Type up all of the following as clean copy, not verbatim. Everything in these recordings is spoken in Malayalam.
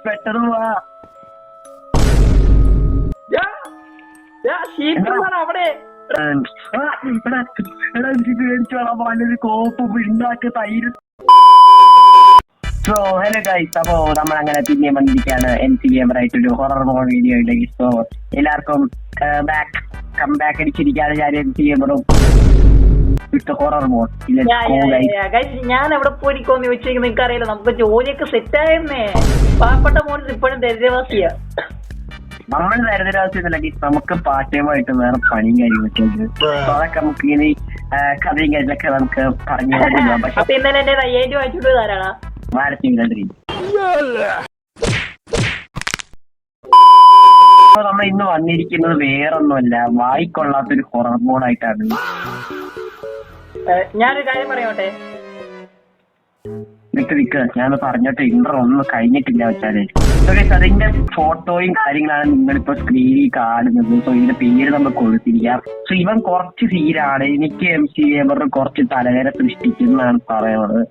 പെട്ടെന്ന് വാ. അവിടെ മേടിച്ചോളാം കോപ്പ് പിണ്ടാക്ക് തൈര്. സോ ഹലോ ഗൈസ്, അപ്പോ നമ്മളങ്ങനെ പിന്നെ വന്നിരിക്കുകയാണ് MC Gamer ആയിട്ടൊരു ഹൊറർ മോഡ് വീഡിയോ ആയിട്ട്. സോ എല്ലാവർക്കും കം ബാക്ക് അടിച്ചിരിക്കുകയാണ് ഞാൻ MC Gamer ഹൊറർ മോഡ്. ഞാൻ എവിടെ പോയിരിക്കോന്ന് ചോദിച്ചെങ്കിൽ നിങ്ങൾക്ക് അറിയില്ല, നമുക്ക് ജോലിയൊക്കെ സെറ്റ് ആയിരുന്നേ. പാവപ്പെട്ട മോനിൽ ഇപ്പോഴും ദരിദ്രവാസിയാ. നമ്മൾ ദരിദ്രവാസിയൊന്നുമില്ല ഗൈസ്, നമുക്ക് പാർട്ട് ടൈം ആയിട്ട് വേറെ പണിയും കാര്യങ്ങളൊക്കെ ഉണ്ട്. അതൊക്കെ നമുക്ക് ഇങ്ങനെ കഥയും കാര്യങ്ങളൊക്കെ നമുക്ക് പറഞ്ഞു കൊടുക്കാം. പക്ഷെ ഇന്നലെ എന്റെ 5000 രൂപ അയച്ചിട്ട് ധാരാളാ നമ്മൾ ഇന്ന് വന്നിരിക്കുന്നത് വേറൊന്നുമല്ല, വായിക്കൊള്ളാത്തൊരു ഹൊറർ മോഡായിട്ടാണ്. ഞാനൊരു കാര്യം പറയോട്ടെ, നിക്ക് ഞാൻ പറഞ്ഞിട്ട് ഇന്റർ ഒന്നും കഴിഞ്ഞിട്ടില്ല വെച്ചാല്. അതിന്റെ ഫോട്ടോയും കാര്യങ്ങളാണ് നിങ്ങളിപ്പോ സ്ക്രീനിൽ കാണുന്നത്. സോ ഇതിന്റെ പേര് നമ്മൾ കൊടുത്തിരിക്കാം. സോ ഇവൻ കുറച്ച് സീനാണ്, എനിക്ക് MC Gamer കുറച്ച് തലവേര സൃഷ്ടിക്കുന്നതാണ് പറയുന്നത്.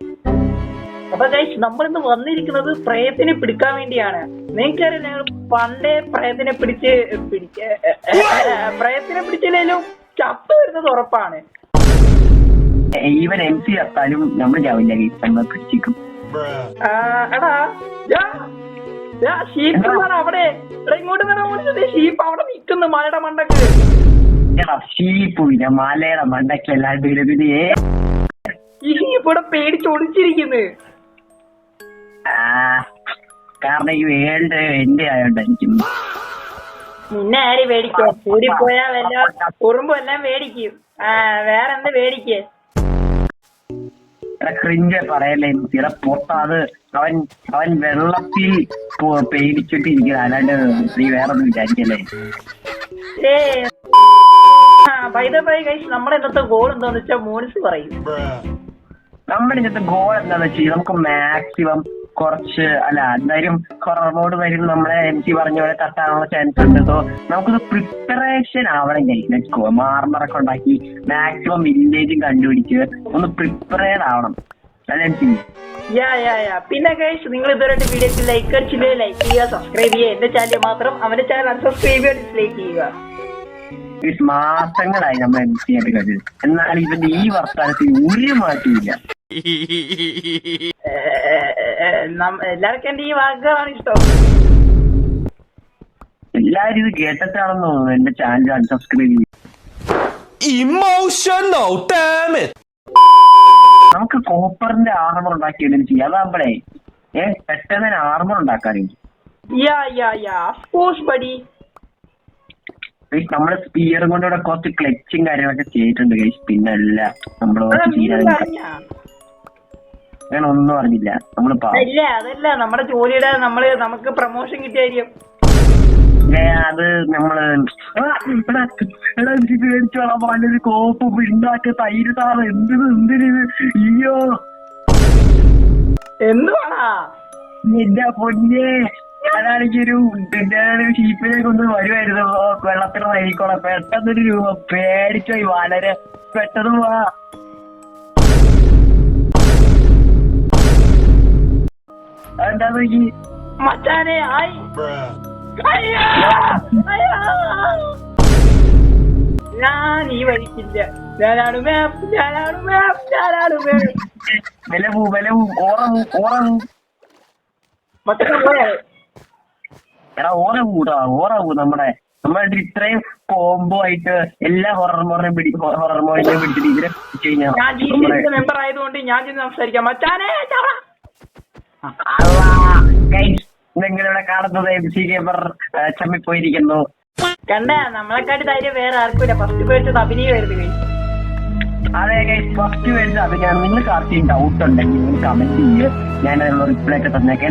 അപ്പൊ ഗൈസ്, നമ്മളിന്ന് വന്നിരിക്കുന്നത് പ്രേതത്തിനെ പിടിക്കാൻ വേണ്ടിയാണ്. നിങ്ങൾക്കറിയാം, ഞങ്ങൾ പണ്ടേ പ്രേതത്തിനെ പിടിച്ചില്ലേലും ചത്തു വരുന്നത് ഉറപ്പാണ്. ഈവൻ MC ചത്താലും നമ്മൾ ചാവില്ല ഗൈസ്, നമ്മൾ പിടിച്ചിരിക്കും. എടാ ഷീപ്പ് അവിടെ, ഇങ്ങോട്ട് ഷീപ്പ് അവിടെ നിൽക്കുന്നു മലയുടെ മണ്ടക്ക്. ഷീപ്പില്ല മലയുടെ മണ്ടക്കല്ലാണ്ട് ഈ ഷീപ്പ് ഇവിടെ പേടിച്ചൊളിച്ചിരിക്കുന്നു. കാരണം ഈ വേൾഡ് എന്റെ ആയോണ്ടായിരിക്കും. നിന്നെ ആര് മേടിക്കും? കൂടിപ്പോയാ വല്ല കുറുമ്പും എല്ലാം മേടിക്കും. വേറെ എന്താ മേടിക്കേ? ക്രിഞ്ച് പറയല്ലേ ചില പൊട്ടാത്. അവൻ വെള്ളത്തിൽ പേടിച്ചിട്ടിരിക്കുക, അല്ലാണ്ട് നീ വേറൊന്നും വിചാരിക്കല്ലേ. നമ്മുടെ ഇന്നത്തെ ഗോൾ എന്താന്ന് വെച്ചാൽ മോനിസ് പറയും. നമ്മുടെ ഇന്നത്തെ ഗോൾ എന്താന്ന് വെച്ചാൽ നമുക്ക് മാക്സിമം കുറച്ച് എന്തായാലും ഹൊറർ മോഡ് വരും, നമ്മളെ MC പറഞ്ഞ പോലെ തട്ടാനുള്ള ചാൻസ് ഉണ്ട്. സോ നമുക്കൊന്ന് പ്രിപ്പറേഷൻ ആവണം ഗൈസ്. മാർമറൊക്കെ ഉണ്ടാക്കി മാക്സിമം വില്ലേജും കണ്ടുപിടിച്ച് ഒന്ന് പ്രിപ്പയർഡ് ആവണം. പിന്നെ ഗൈസ്, നിങ്ങൾ ഇതുവരെയായിട്ട് വീഡിയോക്ക് ലൈക്ക് അടിച്ചില്ലേ, ലൈക്ക് ചെയ്യുക, സബ്സ്ക്രൈബ് ചെയ്യുക. എന്റെ ചാനൽ മാത്രം, അവന്റെ ചാനൽ അൺസബ്സ്ക്രൈബ് ചെയ്യുക, ഡിസ്ലൈക്ക് ചെയ്യുക. മാസങ്ങളായി നമ്മൾ MC ആയിട്ട് കഴിഞ്ഞത്, എന്നാൽ ഇവന്റെ ഈ വർത്തമാനത്തിൽ ഒരു മാറ്റമില്ല. എല്ലാവർക്കും എന്റെ ഈ വാക്കുകളാണ് ഇഷ്ടം. എല്ലാരും ഇത് കേട്ടിട്ടാണെന്ന് തോന്നുന്നു എന്റെ ചാനൽ അൺസബ്സ്ക്രൈബ് ചെയ്യും. നമുക്ക് കോപ്പറിന്റെ ആർമർ ഉണ്ടാക്കിയാലും ചെയ്യാം. അതാകുമ്പോഴേ പെട്ടെന്ന് തന്നെ ആർമർ ഉണ്ടാക്കാനും. നമ്മള് സ്പിയർ കൊണ്ടിവിടെ കുറച്ച് ക്ലച്ചും കാര്യങ്ങളൊക്കെ ചെയ്തിട്ടുണ്ട് ഗൈസ്. പിന്നെ അല്ല നമ്മള് ഞാൻ ഒന്നും അറിഞ്ഞില്ല. അതല്ല നമ്മുടെ ജോലിയുടെ നമുക്ക് പ്രൊമോഷൻ കിട്ടിയായിരിക്കും. അത് നമ്മള് മേടിച്ചോളാം കോപ്പ് പിണ്ടാക്ക് തൈര് സാറ് എന്തിന് അയ്യോ എന്തുവാണാ എന്റെ പൊന്നെ. ഞാനാണെങ്കിയൊരു ഷീപ്പിനെ കൊണ്ട് വരുമായിരുന്നു വെള്ളത്തിൽ നയിക്കോളാം. പെട്ടെന്നൊരു രൂപ പേടിച്ചോയി വളരെ പെട്ടെന്ന് വാ. എന്താ നോക്കി മച്ചാനെ ഞാൻ ഈ വഴിക്കില്ല. ഓറവൂ നമ്മുടെ ഇത്രയും കോംബോ ആയിട്ട് എല്ലാ ഹൊറർ മോഡിനെയും പിടിച്ചിട്ട് ഇതിനെ ഞാൻ മെമ്പർ ആയതുകൊണ്ട് ഞാൻ സംസാരിക്കാം. മച്ചാനെ നിങ്ങളിവിടെ കാണുന്നത് MC Gamer ചമ്മിപ്പോയിരിക്കുന്നു. കണ്ട നമ്മളെക്കാട്ടി ധൈര്യം വേറെ ആർക്കില്ല. First person അഭിനയമായിരുന്നു. അതെ ഗൈസ്, ഫസ്റ്റ് പേഴ്സൺ അഭിനയാണ്. നിങ്ങൾക്ക് ആർക്കും ഡൗട്ട് ഉണ്ടെങ്കിൽ നിങ്ങൾ കമന്റ് ചെയ്യുക, ഞാൻ അതിനുള്ള റിപ്ലൈ ഒക്കെ തന്നേക്കാം.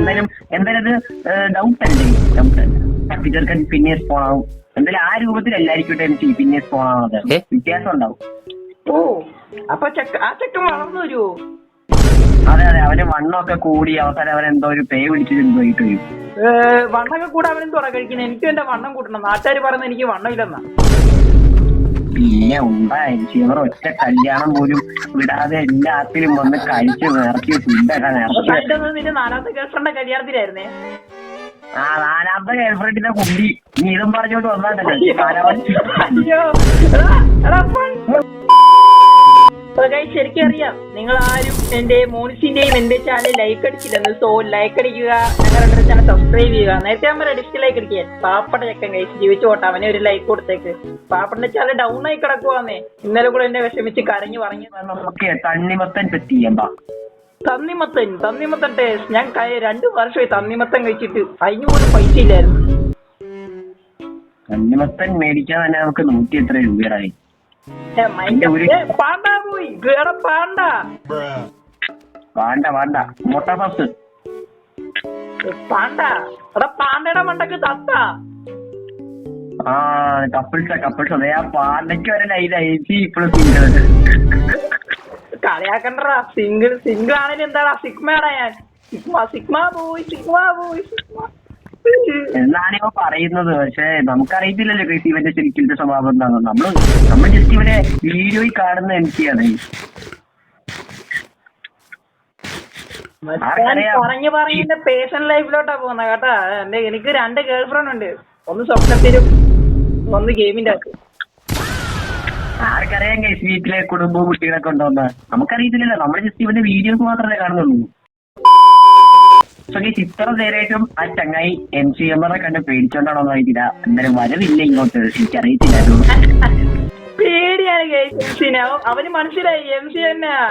എന്തായാലും ഇത് ഡൗട്ട് അല്ല, പിന്നെ സ്പോൺ ആവും. എന്തായാലും ആ രൂപത്തിൽ എല്ലാവർക്കും MC പിന്നെ സ്പോൺ ആവുന്നത് വ്യത്യാസം ഉണ്ടാവും. ഓ അപ്പൊ ആ ചെക്കൻ വളർന്നു വരുമോ? അതെ അവന് വണ്ണമൊക്കെ കൂടി അവസാനം അവൻ എന്തോ ഒരു പേ പിടിച്ചിട്ട് പോയിട്ട് വരും. വണ്ണൊക്കെ കൂടെ അവനെന്തോടാ കഴിക്കുന്നത്? എനിക്കും എന്റെ വണ്ണം കൂട്ടണം. നാട്ടുകാർ പറയുന്നത് എനിക്ക് വണ്ണം ഇല്ലെന്നാ. പിന്നെ MC ഒറ്റ കല്യാണം പോലും വിടാതെ എല്ലാത്തിലും വന്ന് കഴിച്ച് നിറച്ച് ഫുഡൊക്കെ നിറച്ച്. നിന്റെ 4ാമത്തെ ഗേൾഫ്രണ്ടിന്റെ കല്യാണത്തിലായിരുന്നേ. ആ 4ാമത്തെ ഗേൾഫ്രണ്ടിന്റെ കുണ്ടി നീ ഇതും പറഞ്ഞോണ്ട് വന്നാണ്ടല്ലോ അയ്യോ ശരിക്കും അറിയാം നിങ്ങൾ ആരും എന്റെ മോനിസിന്റെയും എന്റെ ചാനൽ ലൈക്ക് അടിച്ചില്ലെന്ന്. സോ ലൈക്ക് അടിക്കുക, ഞങ്ങളുടെ ചാനൽ സബ്സ്ക്രൈബ് ചെയ്യുക. നേരത്തെ നമ്മൾ ഡിസ്ലൈക്ക് അടിക്കാൻ പാപ്പട്ട ചെക്കൻ കഴിച്ച് ജീവിച്ചു പോട്ടെ, അവനെ ഒരു ലൈക്ക് കൊടുത്തേക്ക്. പാപ്പന്റെ ചാനൽ ഡൗൺ ആയി കിടക്കുവാന്നേ. ഇന്നലെ കൂടെ എന്നെ വിഷമിച്ച് കരഞ്ഞു പറഞ്ഞു. നമുക്ക് തണ്ണിമത്തൻ സെറ്റ് ചെയ്യാം. തണ്ണിമത്തൻ ടേസ്റ്റ് ഞാൻ 2 വർഷമായി തണ്ണിമത്തൻ കഴിച്ചിട്ട് അതിന് പോലും പൈസ ഇല്ലായിരുന്നു. തണ്ണിമത്തൻ മേടിക്കാൻ തന്നെ നമുക്ക് 100 എത്ര രൂപയായി. പാണ്ടാ പോയി വേണ്ട മുട്ട പപ്സ് പാണ്ടയുടെ മണ്ടക്ക് തത്ത. ആ കപ്പിൾസ് അതെ. ആ പാണ്ടയ്ക്ക് വരെ ലൈറ്റ് ഇപ്പോഴും സിംഗിൾ. കളിയാക്കണ്ടടാ. സിംഗിൾ ആണെങ്കിലും എന്താടാ സിഗ്മയാടാ ഞാൻ. Sigma boy. എന്നാണ് ഇവ പറയുന്നത്. പക്ഷെ നമുക്കറിയത്തില്ലല്ലോ കൃഷി ഇവന്റെ ശരിക്കും സ്വഭാവം എന്താണെന്ന്. നമ്മൾ ജസ്റ്റ് ഇവരെ വീഡിയോയിൽ കാണുന്ന എനിക്കാണ്. പറഞ്ഞ പേഴ്സണൽ ലൈഫിലോട്ടാ പോകുന്ന കേട്ടാ. എനിക്ക് 2 ഗേൾ ഫ്രണ്ട് ഉണ്ട്. ഒന്ന് സ്വപ്നത്തിലും ഒന്ന് ഗെയിമിന്റെ അകത്ത്. ആർക്കറിയാം കേസ് വീട്ടിലെ കുടുംബവും കുട്ടികളൊക്കെ ഉണ്ടോന്ന് നമുക്കറിയത്തില്ലല്ലോ. നമ്മൾ ജസ്റ്റ് ഇവന്റെ വീഡിയോസ് മാത്രമേ കാണുന്നുള്ളൂ. ഇത്ര നേരമായിട്ടും ആ ചങ്ങായി MCMറെ കണ്ട് പേടിച്ചോണ്ടാണോന്ന് അറിയില്ല. എന്തായാലും വരവില്ല ഇങ്ങോട്ട്. എനിക്കറിയത്തില്ലായിരുന്നു. പേടിയാണ് എംസിനെ. അവന് മനസ്സിലായി MC തന്നെയാ.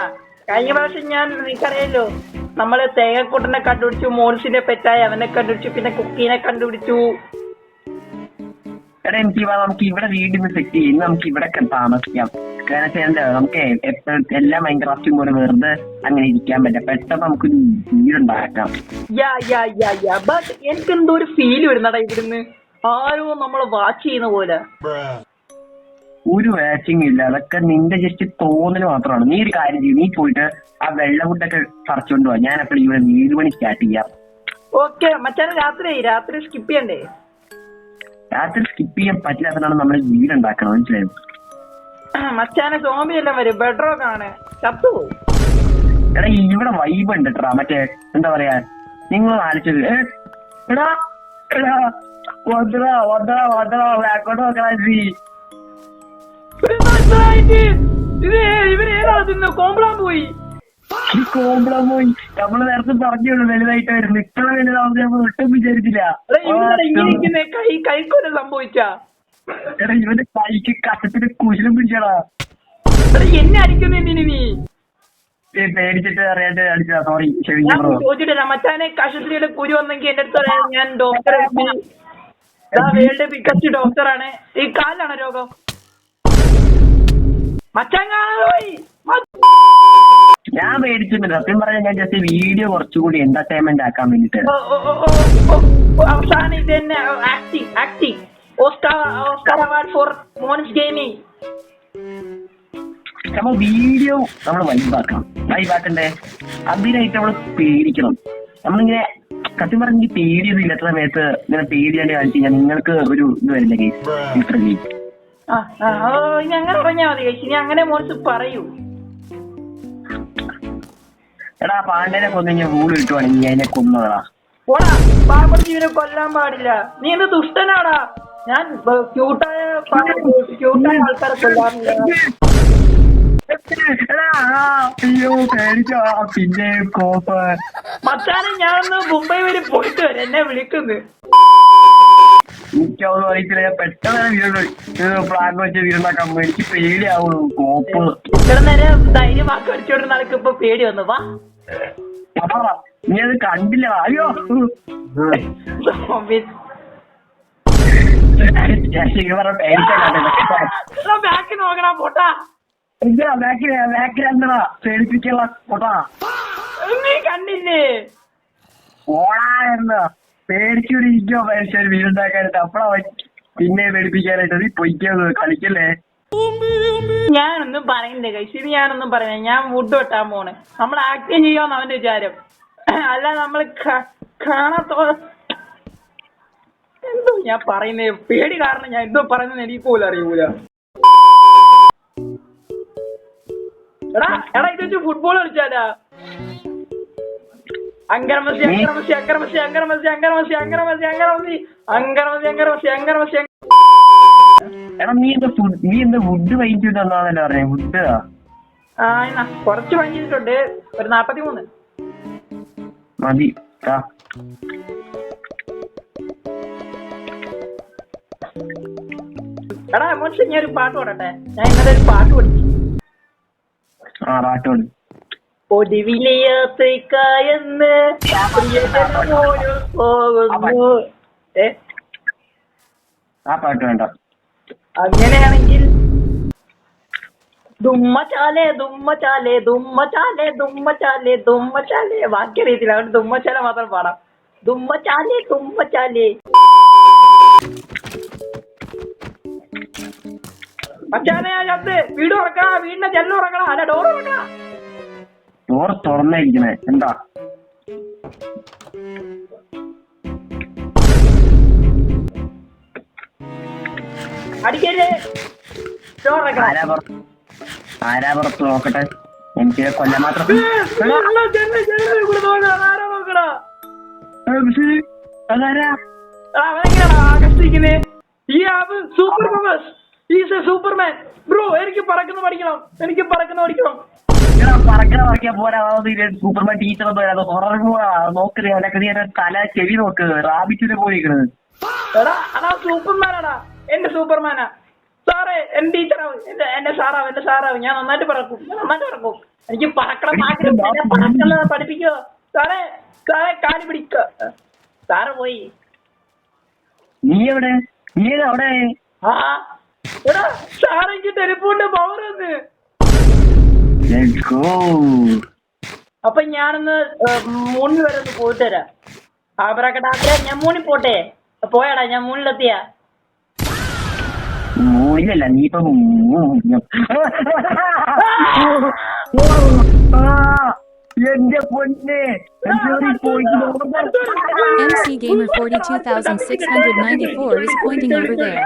കഴിഞ്ഞ പ്രാവശ്യം ഞാൻ നിനക്കറിയാലോ, നമ്മള് തേങ്ങക്കൂട്ടനെ കണ്ടുപിടിച്ചു, മോൾസിനെ പെറ്റായി അവനെ കണ്ടുപിടിച്ചു, പിന്നെ കുക്കീനെ കണ്ടുപിടിച്ചു. എടാ MC നമുക്ക് ഇവിടെ വീടിന്ന് സെറ്റ് ചെയ്യും. നമുക്ക് ഇവിടെ താമസിക്കാം. നമുക്ക് എല്ലാം മൈൻക്രാഫ്റ്റും പോലെ വെറുതെ അങ്ങനെ ഇരിക്കാൻ പറ്റില്ല. പെട്ടെന്ന് നമുക്കൊരു വീടുണ്ടാക്കാം. ബട്ട് എനിക്ക് എന്തോ ഒരു ഫീൽ വരുന്നടാ ഇവിടുന്ന്. ആരോ നമ്മളെ വാച്ച് ചെയ്യുന്ന പോലെ. ഒരു വാച്ചിങ് ഇല്ല. അതൊക്കെ നിന്റെ ജസ്റ്റ് തോന്നല് മാത്രമാണ്. നീ ഒരു കാര്യം ചെയ്യും, നീ പോയിട്ട് ആ വെള്ളമുട്ടൊക്കെ പറിച്ചോണ്ട് പോവാ. ഞാൻ അപ്പോൾ ഇവിടെ വീട് പണി സ്റ്റാർട്ട് ചെയ്യാം. ഓക്കെ മച്ചാനെ. രാത്രി സ്കിപ്പ് ചെയ്യണ്ടേ? രാത്രി സ്കിപ്പ് ചെയ്യാൻ പറ്റില്ലാത്തതാണ് നമ്മൾ വീടുണ്ടാക്കണം. മനസ്സിലായോ മച്ചാനെ? സോംബി എല്ലാം വരും. ബെഡ്റോക്ക് ആണ്, ചത്തുപോകും. എടാ ഇവിടെ വൈബ് ഉണ്ട് കേട്ടാ. മറ്റേ എന്താ പറയാ, നിങ്ങൾ ആലോചിച്ചത് കോമ്പളം പോയി. നമ്മള് നേരത്തെ പറഞ്ഞോളൂ വലുതായിട്ട് വരുന്നു. ഇത്ര വലുതാവുന്ന നമ്മൾ ഒട്ടും വിചാരിച്ചില്ല. കൈക്കൊല സംഭവിച്ചാ? എടാ ഇവന്റെ കൈക്ക് കസത്തിന് കുശലം പിടിച്ചാടാ. എന്നെ അടിക്കുന്നതിന് നീ പേടിച്ചിട്ട് അറിയാണ്ട് അടിച്ചതാ. സോറി, ചോദിച്ചിട്ടില്ല മച്ചാനെ. കഷത്തിയുടെ കുരു വന്നെങ്കിൽ എന്റെ അടുത്ത് പറയാം. ഞാൻ ഡോക്ടറെ വേൾഡ് ബിഗസ്റ്റ് ഡോക്ടറാണ്. ഈ കാലിലാണോ രോഗം? മച്ചാൻ കാണാതെ ഞാൻ പേടിച്ചിട്ടുണ്ട് സത്യം പറഞ്ഞാൽ. ഞാൻ ജസ്റ്റ് വീഡിയോ കുറച്ചുകൂടി എന്റർടൈൻമെന്റ് ആക്കാൻ വേണ്ടിട്ട്. അവസാനം ഇത് തന്നെ acting Oscar award for Mons gaming. നമ്മൾ വീഡിയോ നമ്മൾ വൈബാക്കണ്ടേ. അതിനായിട്ട് നമ്മള് പേടിക്കണം. നമ്മളിങ്ങനെ സത്യം പറഞ്ഞ പേടിയൊന്നും ഇല്ലാത്ത സമയത്ത് ഇങ്ങനെ പേടിയാണ്ട് കാണിച്ചു കഴിഞ്ഞാൽ നിങ്ങൾക്ക് ഒരു ഇത് വരില്ല കേസ്. ഇനി അങ്ങനെ പറഞ്ഞാൽ മതി കേസ്. ഇനി അങ്ങനെ മോൻസ് പറയൂ. എടാ പാണ്ഡേനെ കൊന്നു റൂൾ കിട്ടുവാണെങ്കിൽ അതിനെ കൊന്നതാ. ഓടാ പാമ്പടി ജീവനെ കൊല്ലാൻ പാടില്ല. നീ എന്ത് ദുഷ്ടനാടാ. ഞാൻ ക്യൂട്ടായ ആൾക്കാരെ കൊല്ലാറില്ല. അയ്യോ പേടിച്ചോ. പിന്നെ കോപ്പ് മച്ചാനെ ഞാനൊന്ന് മുംബൈ വരെ പോയിട്ട് വരാം. എന്നെ വിളിക്കുന്നു. എനിക്കതൊന്നും അറിയത്തില്ല. ഞാൻ പെട്ടെന്ന് വീട് പ്ലാൻ വെച്ച വീടുണ്ടാക്കാൻ എനിക്ക് പേടിയാവുള്ളൂ. കോപ്പ് ഇത്ര നേരം ധൈര്യമാക്കി അടിച്ചോണ്ട് നടക്ക് ഇപ്പൊ പേടി വന്നു. വാ നീ അത് കണ്ടില്ല. അയ്യോ ബാക്കി നോക്കണ പോട്ടാ. പേടിപ്പിക്കല പോട്ടാ. നീ കണ്ടില്ലേ? ഓടാ എന്ന് പേടിച്ചൂടി ഇരിക്കോ മനുഷ്യർ വീടുണ്ടാക്കാനായിട്ട്. അപ്പഴാ പിന്നെ പേടിപ്പിക്കാനായിട്ട്. നീ പൊയ്ക്കോ, കളിക്കല്ലേ. ഞാനൊന്നും പറയുന്നില്ല കഴിച്ച്. ഇത് ഞാനൊന്നും പറയുന്നില്ല. ഞാൻ വുഡ് വെട്ടാൻ പോണ്. നമ്മൾ ആക്ടിങ് ചെയ്യാന്ന് അവന്റെ വിചാരം. അല്ല നമ്മള് കാണാത്തോ. എന്തോ ഞാൻ പറയുന്നത് പേടി കാരണം ഞാൻ എന്തോ പറയുന്നത് എനിക്ക് പോലും അറിയൂല. എടാ ഇത് വെച്ച് ഫുട്ബോൾ കളിച്ചാലാ? അങ്കരമസി അങ്കരമസി അങ്കരമസി അങ്കരമസി അങ്കരമസി അങ്കരമസി അങ്കരമസി അങ്കരമസി അങ്കരമസി അങ്കരമസി. എടാ നീ എന്താ വുഡ് വൈകിട്ട് തന്നാന്നല്ലോ പറഞ്ഞേ? വുഡ് എന്നാ കുറച്ച് വാങ്ങിച്ചിട്ടുണ്ട്, ഒരു 43 മതി. എടാ മോശം ഞാൻ ഒരു പാട്ട് പാടട്ടെ. ഞാൻ ഇന്നലെ ഒരു പാട്ട് പഠിച്ചു. പാട്ടോട് ഒടുവിലെ യാത്രക്കായെന്ന് പോകുന്നു. ആ പാട്ട് വേണ്ട. അങ്ങനെയാണെങ്കിൽ ദുമ്മച്ചാലേ ദുമ്മച്ചാലേ ദുമ്മച്ചാലേ ദുമ്മച്ചാലേ ദുമ്മച്ചാലേ ബാക്കി അറിയത്തില്ല, അതുകൊണ്ട് ദുമ്മച്ചാല മാത്രം പാടാം. ദുമ്മച്ചാലേ ദുമ്മച്ചാലേ. മച്ചാനെ ചത്ത് വീട് തുറക്കണ, വീടിന്റെ ജനൽ തുറക്കണ, അല്ല ഡോർ തുറക്കണ. ഡോർ തുറന്നിരിക്കണേ എന്താ? അടിക്കല്ലേ ഡോർ തുറക്കണ. ആരാ പുറത്ത് നോക്കട്ടെ, എനിക്ക് കൊല്ലം മാത്രം. അതാരാ? അവനെങ്ങനെയാണോ ആകർഷിക്കുന്നത്? ഈ app super powers. Is A Superman bro. എനിക്ക് പറക്കുന്ന പഠിക്കണം, എനിക്ക് പറക്കുന്ന പഠിക്കണം. പറക്കണ പറക്കാൻ പോരാ. സൂപ്പർമാൻ ടീച്ചർ നോക്ക്, തല ചെവി നോക്ക്, റാബിറ്റിനെ പോയിരിക്കണത്. എടാ അതാ സൂപ്പർമാനാടാ, എന്റെ സൂപ്പർമാനാ. സാറേ എന്റെ ടീച്ചറാവും, എന്റെ സാറാവും. ഞാൻ നന്നായിട്ട് പറക്കും, എനിക്ക് പറക്കണം. പറക്കണത് പഠിപ്പിക്കോ സാറേ? കാലി പിടിക്ക. സാറ് പോയി. നീ എവിടെ? നീ അവിടെ? ആ എടാ സാറ് എനിക്ക് ടെലിഫോണിന്റെ പവർ വന്ന്. അപ്പൊ ഞാനൊന്ന് 3 വരെ ഒന്ന് പോയിട്ട് വരാം. ആബറാക്കടാ ഞാൻ 3 പോട്ടെ. പോയാടാ, ഞാൻ 3-ലെത്തിയാ. മൂന്നിലല്ല, നീ ഇപ്പൊ എന്റെ പൊന്നെ. MC Gamer 42694 is pointing over there.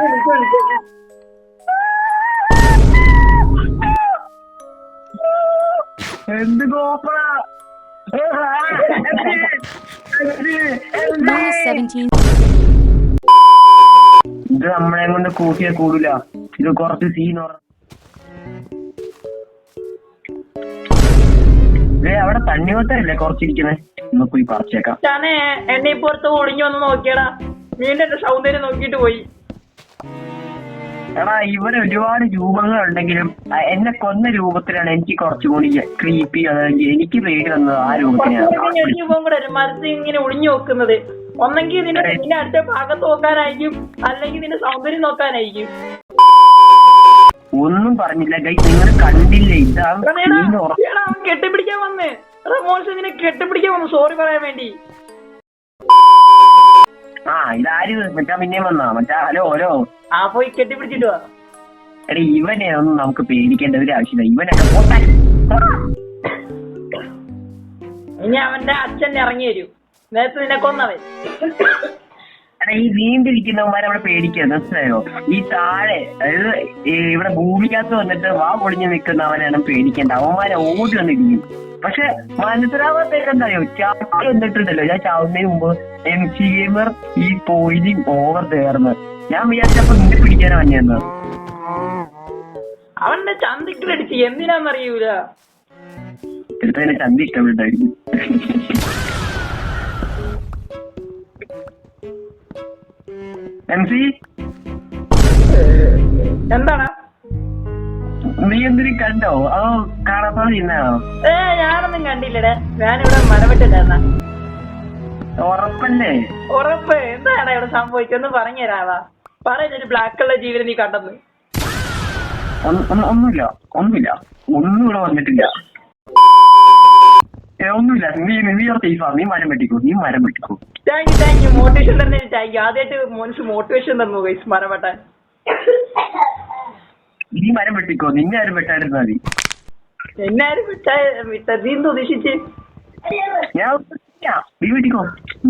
എന്ത് കോപ്പറ? -17. ഇത് നമ്മളെ കൊണ്ട് കൂട്ടിയാൽ കൂടില്ല. ഇത് കുറച്ച് സീൻ. അവിടെ തണ്ണിവത്തല്ലേ കുറച്ചിരിക്കുന്നേ? ഒന്ന് പോയി പറിച്ചേക്കാം. ഞാനേ എന്നെ പുറത്ത് ഒളിഞ്ഞു വന്ന് നോക്കിയടാ, വീണ്ടും എന്റെ സൗന്ദര്യം നോക്കിട്ട് പോയി. എടാ ഇവര് ഒരുപാട് രൂപങ്ങൾ ഉണ്ടെങ്കിലും എന്നെ കൊന്ന രൂപത്തിലാണ് എനിക്ക് കുറച്ചുകൂടി ക്രീപ്പി. അതായത് എനിക്ക് പേടി വന്നത് ആ രൂപത്തിനാണ്. രൂപം കൂടെ മനസ്സിൽ ഇങ്ങനെ ഒളിഞ്ഞു നോക്കുന്നത്. ഒന്നെങ്കിൽ നിന്റെ അടുത്ത ഭാഗത്ത് നോക്കാനായിരിക്കും, അല്ലെങ്കിൽ നിന്റെ സൗന്ദര്യം നോക്കാനായിരിക്കും. ഒന്നും പറഞ്ഞില്ല ഗൈസ്, നിങ്ങൾ കണ്ടില്ല. ഇതാണ് കെട്ടിപ്പിടിക്കാൻ വന്നേ. മോൻസ് ഇങ്ങനെ കെട്ടിപ്പിടിക്കാൻ വന്നു സോറി പറയാൻ വേണ്ടി. ഇതാര് മറ്റാ പിന്നെയും വന്നാ? മറ്റാ ഹലോ പോയി കെട്ടിപ്പിടിച്ചിട്ട് വാ. എടാ ഇവനെ ഒന്നും നമുക്ക് പേടിക്കേണ്ട ഒരു ആവശ്യമില്ല. ഇവനൊക്കെ പോട്ടെ. ഇനി അവന്റെ അച്ഛൻ ഇറങ്ങി വരും. നേരത്തെ നിന്നെ കൊന്നവൻ. ഈ നീണ്ടിരിക്കുന്നവന്മാരെ അവിടെ പേടിക്കുക, മനസ്സിലായോ? ഈ താഴെ അതായത് ഇവിടെ ഭൂമിക്കകത്ത് വന്നിട്ട് വാ പൊളിഞ്ഞു നിൽക്കുന്നവനാണ് പേടിക്കേണ്ട. അവന്മാരെ ഓടി വന്നിരിക്കും. പക്ഷെ മനസ്സിലാവാത്തേക്ക് എന്തായോ, ചാപ്റ്റർ വന്നിട്ടുണ്ടല്ലോ. ഞാൻ ചാവുന്നതിന് മുമ്പ് MC Gamer ഈ പോയിന്റിങ് ഓവർ തേർന്ന് ഞാൻ വിചാരിച്ചപ്പോ നിന്നെ പിടിക്കാനാ വന്നത്. അവന്റെ ചന്തിക്കടിച്ച് എന്തിനാന്നറിയൂല. ചന്തി ഇഷ്ടപ്പെട്ടായിരുന്നു. MC എന്താണ്? നീ എന്തിനും കണ്ടോ? അതോ കാണാത്തോ ഇന്നാണോ? ഞാനൊന്നും കണ്ടില്ലടേ, ഞാനിവിടെ മരവിട്ടില്ലായിരുന്ന. ഉറപ്പല്ലേ? ഉറപ്പ്. എന്താണ് ഇവിടെ സംഭവിച്ചെന്ന് പറഞ്ഞു തരാവാ. പറയുന്നൊരു ബ്ലാക്ക് കളർ ജീവിതം നീ കണ്ടെന്ന്. ഒന്നുമില്ല ഒന്നും ഇവിടെ വന്നിട്ടില്ല. ഒന്നുമില്ല. നീ സേഫാ. നീ മരം വെട്ടിക്കോ. താങ്ക് യു മോട്ടിവേഷൻ തന്നെ. ആദ്യമായിട്ട് മോൻസ് മോട്ടിവേഷൻ തന്നു ഗൈസ് മരം വെട്ടാൻ. നീ മരം വെട്ടിക്കോ. നിന്നെ ആരും വെട്ടാണ്ടിരുന്നാ മതി. എന്നെ ആരും വിട്ടെന്ന് ഉദ്ദേശിച്ച്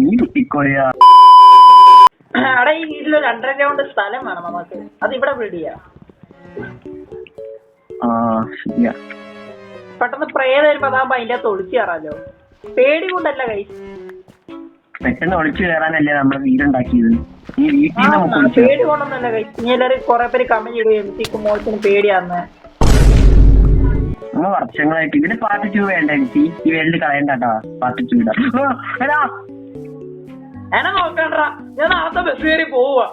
നീ വെട്ടിക്കോയാ. അവിടെ ഈ വീട്ടിലൊരു 1.5 ഗ്രൗണ്ട് സ്ഥലം വേണം നമുക്ക്. അത് ഇവിടെ ബിൽഡ് ചെയ്യാം. പെട്ടെന്ന് പ്രേത വരുമ്പോ അതാകുമ്പോ അതിന്റെ അകത്ത് ഒളിച്ചു കയറാലോ. പേടി കൊണ്ടല്ല ഗൈസ്. പെട്ടെന്ന് ഒളിച്ചു കയറാനല്ലേ നമ്മുടെ വീടുണ്ടാക്കിയത്. ഈ വീട്ടിൽ നിന്ന് നമുക്ക് ഒളിച്ചു പേടി കൊണ്ടൊന്നല്ല ഗൈസ്. ഇനി എല്ലാരും കുറെ പേര് കമന്റ് ഇടുക എനിക്ക് മോശത്തിന് പേടിയാന്ന്. നമ്മൾ വർഷങ്ങളായിട്ട് ഇതിന് പാർട്ട് 2 വേണ്ട. എനിക്ക് ഈ വേൾഡ് കളയണ്ട കേട്ടോ. പാർട്ട് 2 ഇടാം. എന്നെ നോക്കണ്ടാ, ഞാൻ നാളത്തെ ബസ് കയറി പോവാ.